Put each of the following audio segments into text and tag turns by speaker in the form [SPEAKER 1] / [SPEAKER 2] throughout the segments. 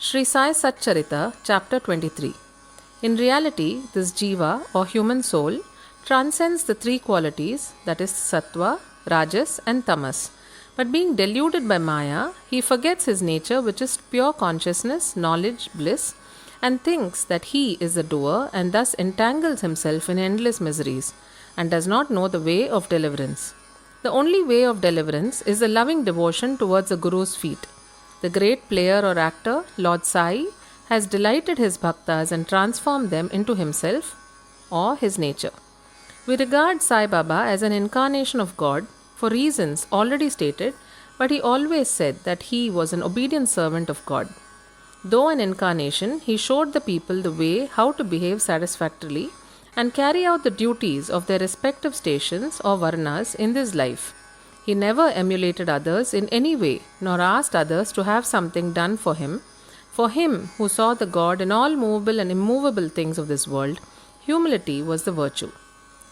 [SPEAKER 1] Sri Sai Satcharita, Chapter 23. In reality, this jiva or human soul transcends the three qualities, that is sattva, rajas, and tamas. But being deluded by Maya, he forgets his nature, which is pure consciousness, knowledge, bliss, and thinks that he is the doer and thus entangles himself in endless miseries and does not know the way of deliverance. The only way of deliverance is the loving devotion towards the Guru's feet. The great player or actor, Lord Sai, has delighted his bhaktas and transformed them into himself or his nature. We regard Sai Baba as an incarnation of God for reasons already stated, but he always said that he was an obedient servant of God. Though an incarnation, he showed the people the way how to behave satisfactorily and carry out the duties of their respective stations or varnas in this life. He never emulated others in any way, nor asked others to have something done for him. For him, who saw the God in all movable and immovable things of this world, humility was the virtue.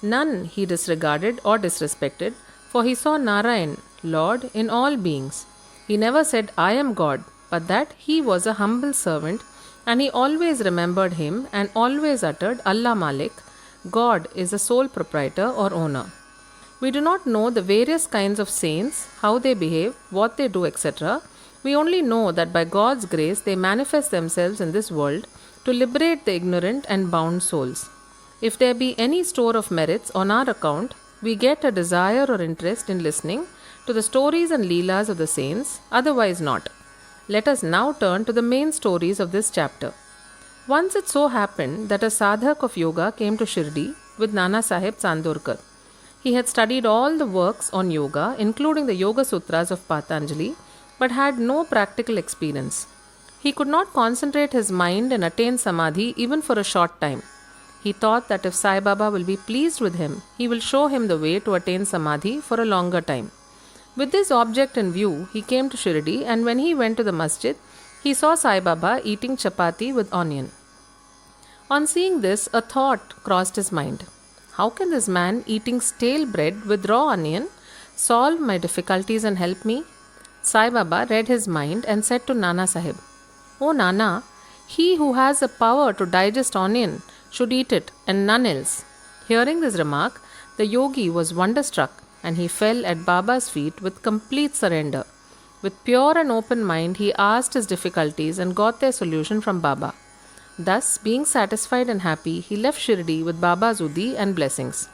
[SPEAKER 1] None he disregarded or disrespected, for he saw Narayan, Lord, in all beings. He never said, I am God, but that he was a humble servant, and he always remembered him and always uttered Allah Malik, God is the sole proprietor or owner. We do not know the various kinds of saints, how they behave, what they do, etc. We only know that by God's grace they manifest themselves in this world to liberate the ignorant and bound souls. If there be any store of merits on our account, we get a desire or interest in listening to the stories and leelas of the saints, otherwise not. Let us now turn to the main stories of this chapter. Once it so happened that a sadhak of yoga came to Shirdi with Nana Sahib Chandorkar. He had studied all the works on yoga, including the Yoga Sutras of Patanjali, but had no practical experience. He could not concentrate his mind and attain samadhi even for a short time. He thought that if Sai Baba will be pleased with him, he will show him the way to attain samadhi for a longer time. With this object in view, he came to Shirdi, and when he went to the masjid, he saw Sai Baba eating chapati with onion. On seeing this, a thought crossed his mind. How can this man eating stale bread with raw onion solve my difficulties and help me? Sai Baba read his mind and said to Nana Sahib, O Nana, he who has the power to digest onion should eat it and none else. Hearing this remark, the yogi was wonderstruck and he fell at Baba's feet with complete surrender. With pure and open mind, he asked his difficulties and got their solution from Baba. Thus, being satisfied and happy, he left Shirdi with Baba's Udi and blessings.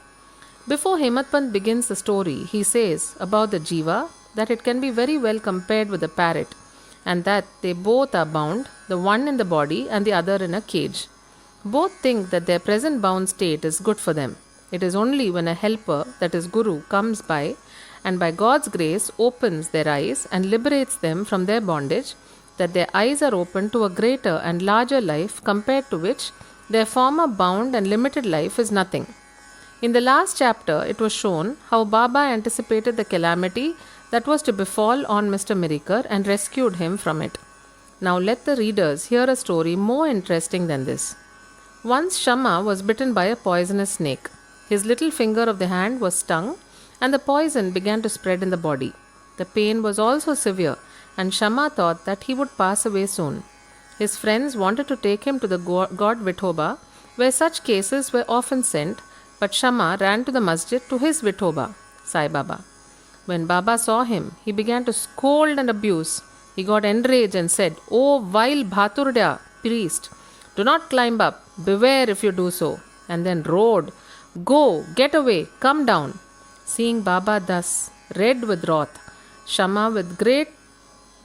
[SPEAKER 1] Before Hemant Pant begins the story, he says about the jiva that it can be very well compared with a parrot, and that they both are bound, the one in the body and the other in a cage. Both think that their present bound state is good for them. It is only when a helper, that is Guru, comes by and by God's grace opens their eyes and liberates them from their bondage, that their eyes are opened to a greater and larger life compared to which their former bound and limited life is nothing. In the last chapter, it was shown how Baba anticipated the calamity that was to befall on Mr. Mirikar and rescued him from it. Now let the readers hear a story more interesting than this. Once Shama was bitten by a poisonous snake. His little finger of the hand was stung and the poison began to spread in the body. The pain was also severe, and Shama thought that he would pass away soon. His friends wanted to take him to the god Vithoba, where such cases were often sent, but Shama ran to the masjid to his Vithoba, Sai Baba. When Baba saw him, he began to scold and abuse. He got enraged and said, O vile Bhaturdya, priest, do not climb up, beware if you do so, and then roared, Go, get away, come down. Seeing Baba thus, red with wrath, Shama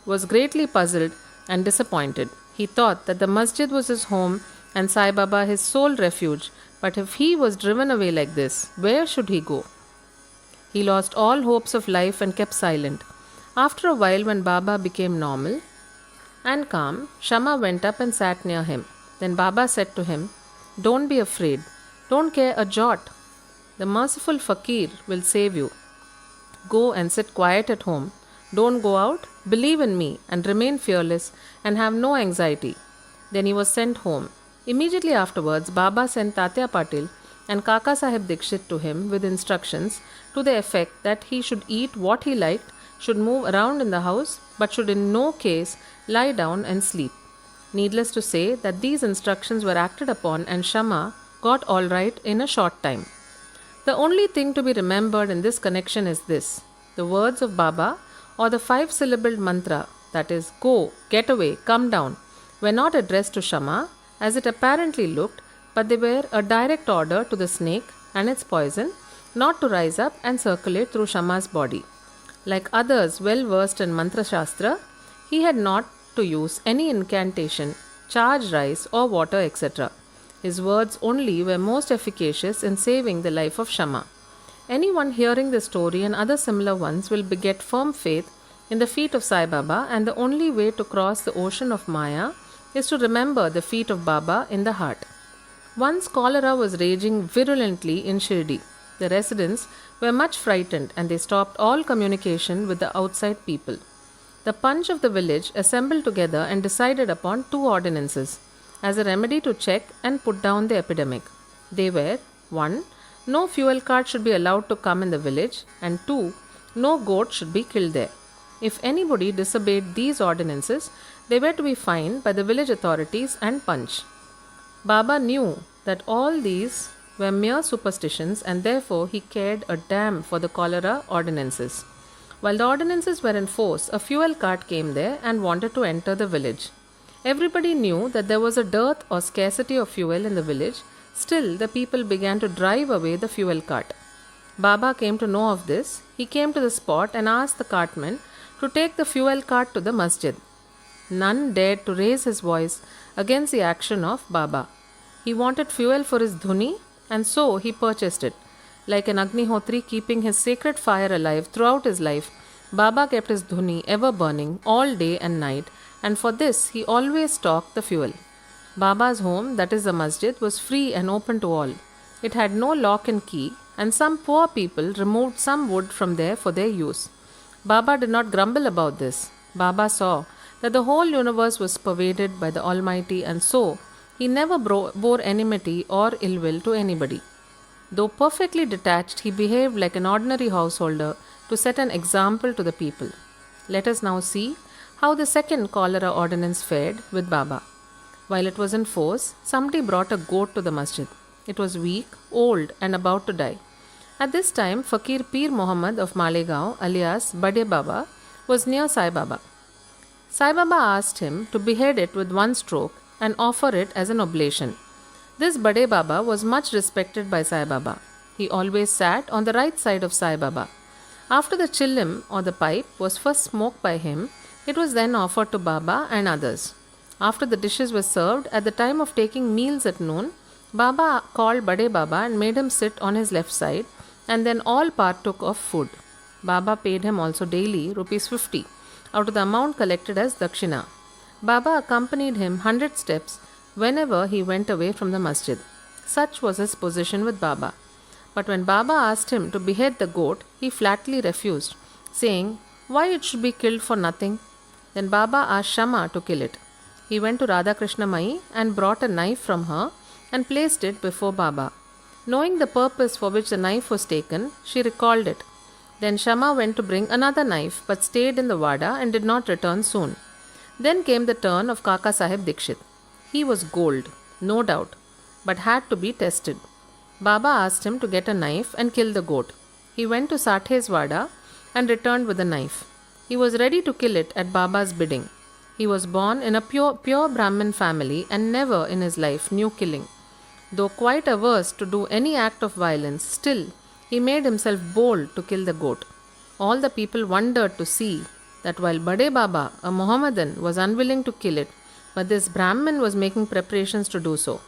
[SPEAKER 1] was greatly puzzled and disappointed. He thought that the masjid was his home and Sai Baba his sole refuge, but if he was driven away like this, where should he go? He lost all hopes of life and kept silent. After a while, when Baba became normal and calm, Shama went up and sat near him. Then Baba said to him, Don't be afraid. Don't care a jot. The merciful fakir will save you. Go and sit quiet at home. Don't go out. Believe in me and remain fearless and have no anxiety. Then he was sent home. Immediately afterwards, Baba sent Tatya Patil and Kaka Sahib Dikshit to him with instructions to the effect that he should eat what he liked, should move around in the house, but should in no case lie down and sleep. Needless to say that these instructions were acted upon and Shama got all right in a short time. The only thing to be remembered in this connection is this: the words of Baba or the 5 syllabled mantra, that is, go, get away, come down, were not addressed to Shama as it apparently looked, but they were a direct order to the snake and its poison not to rise up and circulate through Shama's body. Like others well versed in Mantra Shastra, he had not to use any incantation, charge rice or water, etc. His words only were most efficacious in saving the life of Shama. Anyone hearing this story and other similar ones will beget firm faith in the feet of Sai Baba, and the only way to cross the ocean of Maya is to remember the feet of Baba in the heart. Once cholera was raging virulently in Shirdi. The residents were much frightened and they stopped all communication with the outside people. The Panch of the village assembled together and decided upon 2 ordinances as a remedy to check and put down the epidemic. They were: 1. No fuel cart should be allowed to come in the village, and 2. No goat should be killed there. If anybody disobeyed these ordinances, they were to be fined by the village authorities and Panch. Baba knew that all these were mere superstitions and therefore he cared a damn for the cholera ordinances. While the ordinances were in force, a fuel cart came there and wanted to enter the village. Everybody knew that there was a dearth or scarcity of fuel in the village. Still, the people began to drive away the fuel cart. Baba came to know of this. He came to the spot and asked the cartman to take the fuel cart to the masjid. None dared to raise his voice against the action of Baba. He wanted fuel for his dhuni, and so he purchased it. Like an Agnihotri keeping his sacred fire alive throughout his life, Baba kept his dhuni ever burning all day and night, and for this he always stocked the fuel. Baba's home, that is the masjid, was free and open to all. It had no lock and key, and some poor people removed some wood from there for their use. Baba did not grumble about this. Baba saw that the whole universe was pervaded by the Almighty, and so he never bore enmity or ill will to anybody. Though perfectly detached, he behaved like an ordinary householder to set an example to the people. Let us now see how the second cholera ordinance fared with Baba. While it was in force, somebody brought a goat to the masjid. It was weak, old, and about to die. At this time, Fakir Pir Muhammad of Malegaon, alias Bade Baba, was near Sai Baba. Sai Baba asked him to behead it with one stroke and offer it as an oblation. This Bade Baba was much respected by Sai Baba. He always sat on the right side of Sai Baba. After the chillim or the pipe was first smoked by him, it was then offered to Baba and others. After the dishes were served, at the time of taking meals at noon, Baba called Bade Baba and made him sit on his left side, and then all partook of food. Baba paid him also daily ₹50 out of the amount collected as dakshina. Baba accompanied him 100 steps whenever he went away from the masjid. Such was his position with Baba. But when Baba asked him to behead the goat, he flatly refused, saying why it should be killed for nothing. Then Baba asked Shama to kill it. He went to Radha Krishna Mai and brought a knife from her and placed it before Baba. Knowing the purpose for which the knife was taken, she recalled it. Then Shama went to bring another knife but stayed in the Vada and did not return soon. Then came the turn of Kaka Sahib Dikshit. He was gold, no doubt, but had to be tested. Baba asked him to get a knife and kill the goat. He went to Sathe's Vada and returned with a knife. He was ready to kill it at Baba's bidding. He was born in a pure Brahmin family and never in his life knew killing. Though quite averse to do any act of violence, still he made himself bold to kill the goat. All the people wondered to see that while Bade Baba, a Mohammedan, was unwilling to kill it, but this Brahmin was making preparations to do so.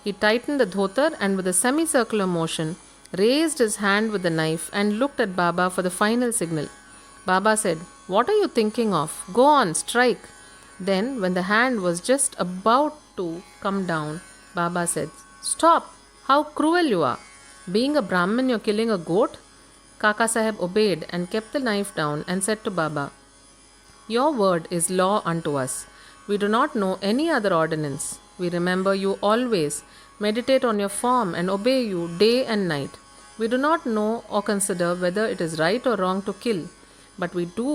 [SPEAKER 1] He tightened the dhotar and with a semicircular motion raised his hand with the knife and looked at Baba for the final signal. Baba said, "What are you thinking of? Go on, strike." Then, when the hand was just about to come down, Baba said, "Stop! How cruel you are! Being a Brahmin, you're killing a goat?" Kaka Sahib obeyed and kept the knife down and said to Baba, "Your word is law unto us. We do not know any other ordinance. We remember you always, meditate on your form and obey you day and night. We do not know or consider whether it is right or wrong to kill, but we do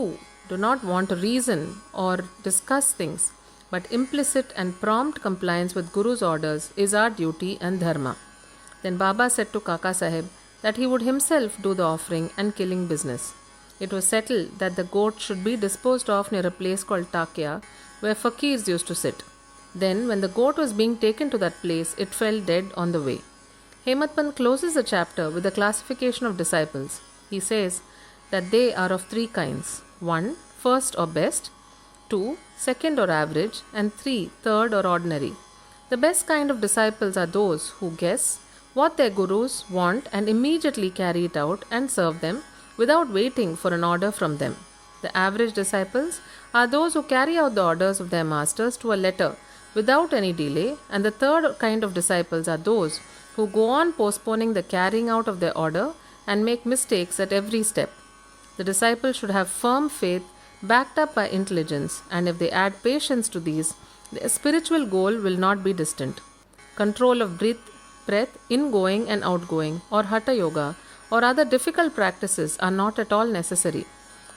[SPEAKER 1] not want to reason or discuss things, but implicit and prompt compliance with Guru's orders is our duty and dharma. Then Baba said to Kaka Sahib that he would himself do the offering and killing business. It was settled that the goat should be disposed of near a place called Takya, where fakirs used to sit. Then, when the goat was being taken to that place, it fell dead on the way. Hemant Pant closes the chapter with a classification of disciples. He says that they are of three kinds: 1. First or best; 2. Second or average; and 3. Third or ordinary. The best kind of disciples are those who guess what their gurus want and immediately carry it out and serve them without waiting for an order from them. The average disciples are those who carry out the orders of their masters to a letter without any delay, and the third kind of disciples are those who go on postponing the carrying out of their order and make mistakes at every step. The disciple should have firm faith backed up by intelligence, and if they add patience to these, their spiritual goal will not be distant. Control of breath, ingoing and outgoing, or hatha yoga, or other difficult practices are not at all necessary.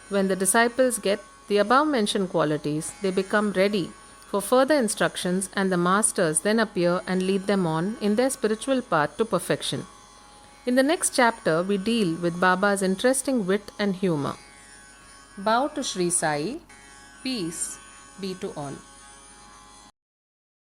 [SPEAKER 1] When the disciples get the above mentioned qualities, they become ready for further instructions, and the masters then appear and lead them on in their spiritual path to perfection. In the next chapter, we deal with Baba's interesting wit and humor. Bow to Sri Sai. Peace be to all.